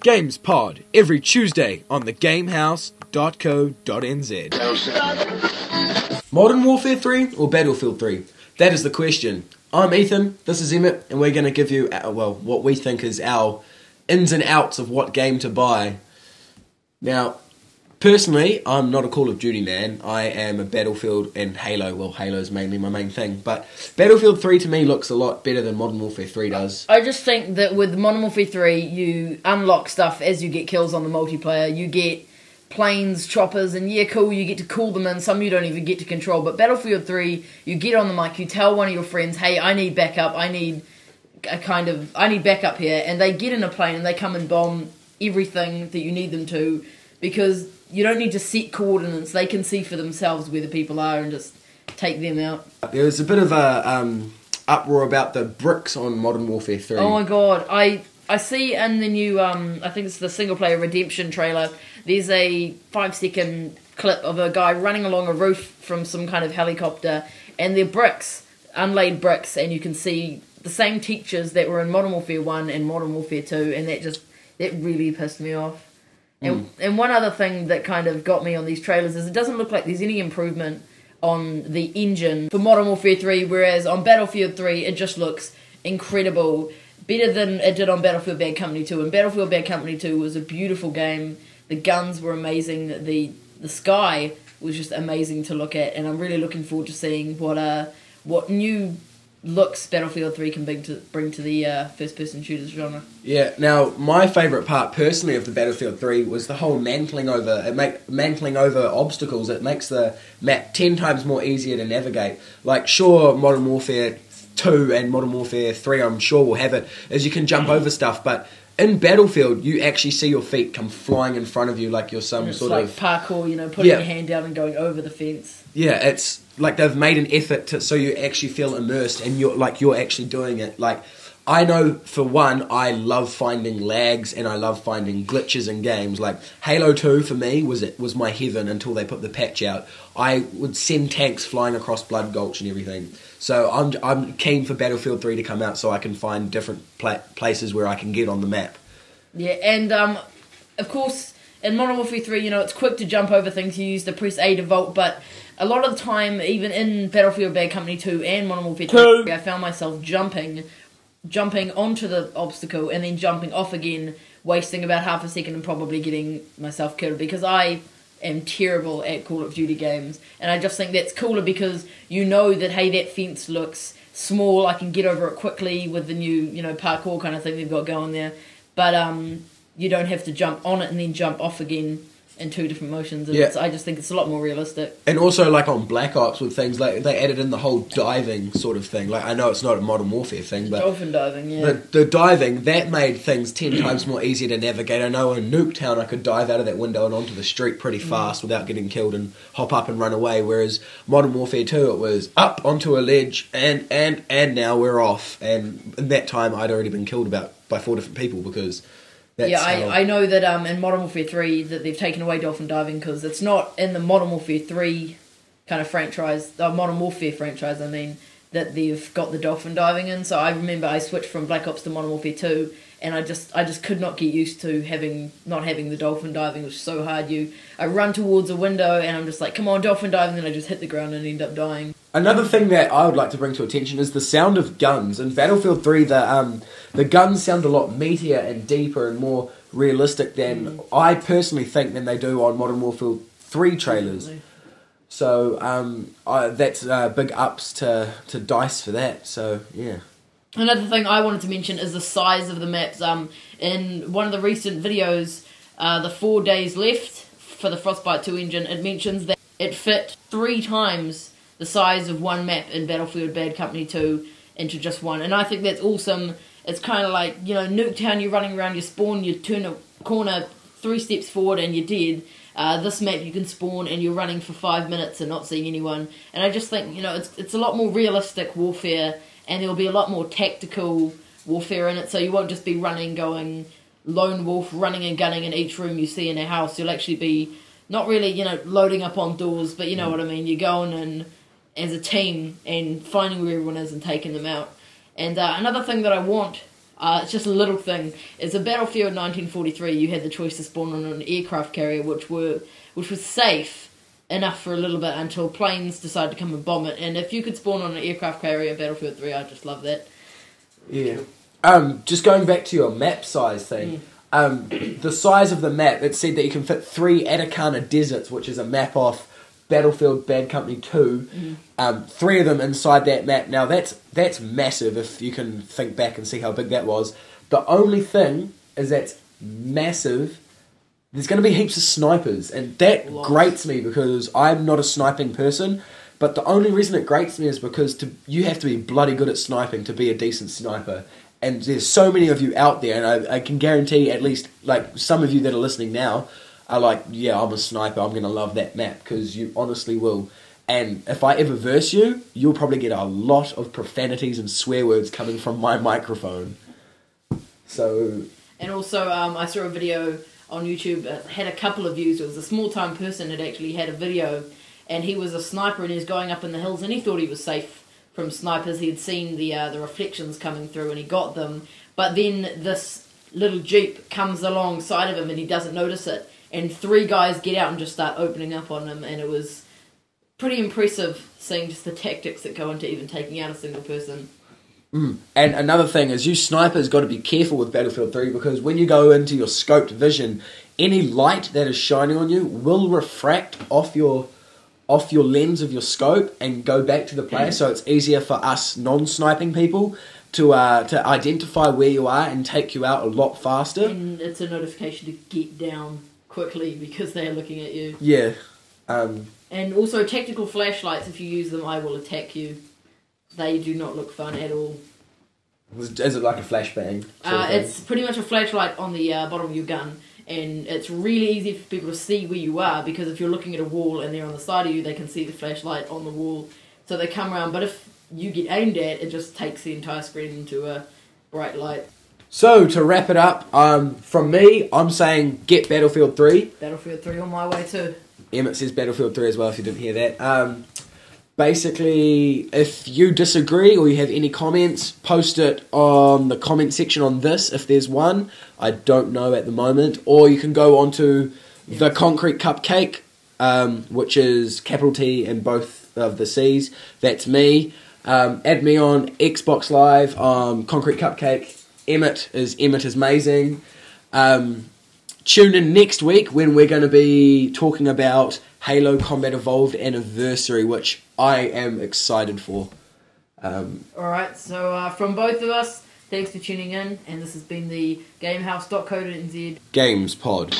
Games Pod, every Tuesday on thegamehouse.co.nz. Modern Warfare 3 or Battlefield 3? That is the question. I'm Ethan, this is Emmett, and we're going to give you, what we think is our ins and outs of what game to buy. Now, personally, I'm not a Call of Duty man. I am a Battlefield and Halo. Well, Halo is mainly my main thing. But Battlefield 3 to me looks a lot better than Modern Warfare 3 does. I just think that with Modern Warfare 3, you unlock stuff as you get kills on the multiplayer. You get planes, choppers, and yeah, cool, you get to call them in. Some you don't even get to control. But Battlefield 3, you get on the mic, you tell one of your friends, hey, I need backup. I need backup here. And they get in a plane and they come and bomb everything that you need them to, because you don't need to set coordinates. They can see for themselves where the people are and just take them out. There was a bit of a uproar about the bricks on Modern Warfare 3. Oh my god, I see in the new, I think it's the single-player Redemption trailer, there's a 5-second clip of a guy running along a roof from some kind of helicopter, and they're bricks, unlaid bricks, and you can see the same textures that were in Modern Warfare 1 and Modern Warfare 2, and that really pissed me off. And one other thing that kind of got me on these trailers is it doesn't look like there's any improvement on the engine for Modern Warfare 3, whereas on Battlefield 3 it just looks incredible. Better than it did on Battlefield Bad Company 2. And Battlefield Bad Company 2 was a beautiful game. The guns were amazing. The sky was just amazing to look at. And I'm really looking forward to seeing what new looks Battlefield 3 can bring to the first-person shooters genre. Yeah, now, my favourite part, personally, of the Battlefield 3 was the whole mantling over obstacles. It makes the map 10 times more easier to navigate. Like, sure, Modern Warfare 2 and Modern Warfare 3, I'm sure, will have it, as you can jump over stuff, but in Battlefield, you actually see your feet come flying in front of you like you're some sort of... It's like parkour, putting your hand down and going over the fence. Yeah, it's like they've made an effort so you actually feel immersed and you're actually doing it. Like, I know, for one, I love finding lags and I love finding glitches in games. Like, Halo 2 for me was my heaven until they put the patch out. I would send tanks flying across Blood Gulch and everything. So I'm keen for Battlefield 3 to come out so I can find different places where I can get on the map. Yeah, and of course, in Modern Warfare 3, it's quick to jump over things. You use the press A to vault, but a lot of the time, even in Battlefield Bad Company 2 and Modern Warfare 3, I found myself jumping onto the obstacle and then jumping off again, wasting about half a second and probably getting myself killed, because I am terrible at Call of Duty games, and I just think that's cooler because you know that, hey, that fence looks small, I can get over it quickly with the new, parkour kind of thing they've got going there, but you don't have to jump on it and then jump off again in two different motions, and I just think it's a lot more realistic. And also, like on Black Ops with things, like they added in the whole diving sort of thing. Like, I know it's not a Modern Warfare thing, but dolphin diving, yeah. The diving, that made things 10 times more easier to navigate. I know in Nuketown I could dive out of that window and onto the street pretty fast without getting killed and hop up and run away, whereas Modern Warfare 2, it was up onto a ledge and now we're off. And in that time I'd already been killed by 4 different people because... I know that in Modern Warfare 3 that they've taken away dolphin diving because it's not in the Modern Warfare 3 kind of franchise, Modern Warfare franchise, that they've got the dolphin diving in. So I remember I switched from Black Ops to Modern Warfare 2, and I just could not get used to not having the dolphin diving. It was so hard. I run towards a window and I'm just like, come on, dolphin diving, and then I just hit the ground and end up dying. Another thing that I would like to bring to attention is the sound of guns. In Battlefield 3, the guns sound a lot meatier and deeper and more realistic than I personally think than they do on Modern Warfare 3 trailers. So that's big ups to DICE for that. So yeah. Another thing I wanted to mention is the size of the maps. In one of the recent videos, the 4 days left for the Frostbite 2 engine, it mentions that it fit 3 times the size of one map in Battlefield Bad Company 2 into just one. And I think that's awesome. It's kind of like, Nuketown, you're running around, you spawn, you turn a corner 3 steps forward and you're dead. This map you can spawn and you're running for 5 minutes and not seeing anyone. And I just think, it's a lot more realistic warfare, and there'll be a lot more tactical warfare in it, so you won't just be going lone wolf, running and gunning in each room you see in a house. You'll actually be not really, loading up on doors, but you know what I mean. You're going in as a team and finding where everyone is and taking them out. And another thing that I want It's just a little thing. It's a Battlefield 1943. You had the choice to spawn on an aircraft carrier, which was safe enough for a little bit until planes decided to come and bomb it. And if you could spawn on an aircraft carrier in Battlefield 3, I just love that. Yeah. Just going back to your map size thing. The size of the map, it said that you can fit 3 Atacama Deserts, which is a map off Battlefield Bad Company 2. 3 of them inside that map. Now that's massive if you can think back and see how big that was. The only thing is that's massive. There's going to be heaps of snipers, and that grates me because I'm not a sniping person. But the only reason it grates me is because you have to be bloody good at sniping to be a decent sniper. And there's so many of you out there, and I can guarantee at least like some of you that are listening now are like, yeah, I'm a sniper, I'm going to love that map, because you honestly will. And if I ever verse you, you'll probably get a lot of profanities and swear words coming from my microphone. So... And also, I saw a video on YouTube that had a couple of views. It was a small-time person that actually had a video, and he was a sniper, and he was going up in the hills, and he thought he was safe from snipers. He had seen the reflections coming through, and he got them. But then this little Jeep comes alongside of him, and he doesn't notice it. And 3 guys get out and just start opening up on him, and it was pretty impressive seeing just the tactics that go into even taking out a single person. And another thing is, you snipers got to be careful with Battlefield 3, because when you go into your scoped vision, any light that is shining on you will refract off your lens of your scope and go back to the player, so it's easier for us non-sniping people to identify where you are and take you out a lot faster. And it's a notification to get down quickly because they are looking at you. Yeah. And also tactical flashlights, if you use them, I will attack you. They do not look fun at all. Is it like a flashbang? It's pretty much a flashlight on the bottom of your gun, and it's really easy for people to see where you are, because if you're looking at a wall and they're on the side of you, they can see the flashlight on the wall, so they come around. But if you get aimed at, it just takes the entire screen into a bright light. So, to wrap it up, from me, I'm saying get Battlefield 3. Battlefield 3 on my way too. Emmett says Battlefield 3 as well, if you didn't hear that. Basically, if you disagree or you have any comments, post it on the comment section on this, if there's one. I don't know at the moment. Or you can go on to The Concrete Cupcake, which is capital T in both of the C's. That's me. Add me on Xbox Live, Concrete Cupcake. Emmett is Amazing. Tune in next week when we're going to be talking about Halo Combat Evolved Anniversary, which I am excited for. Alright, so from both of us, thanks for tuning in, and this has been the Gamehouse.co.nz Games Pod.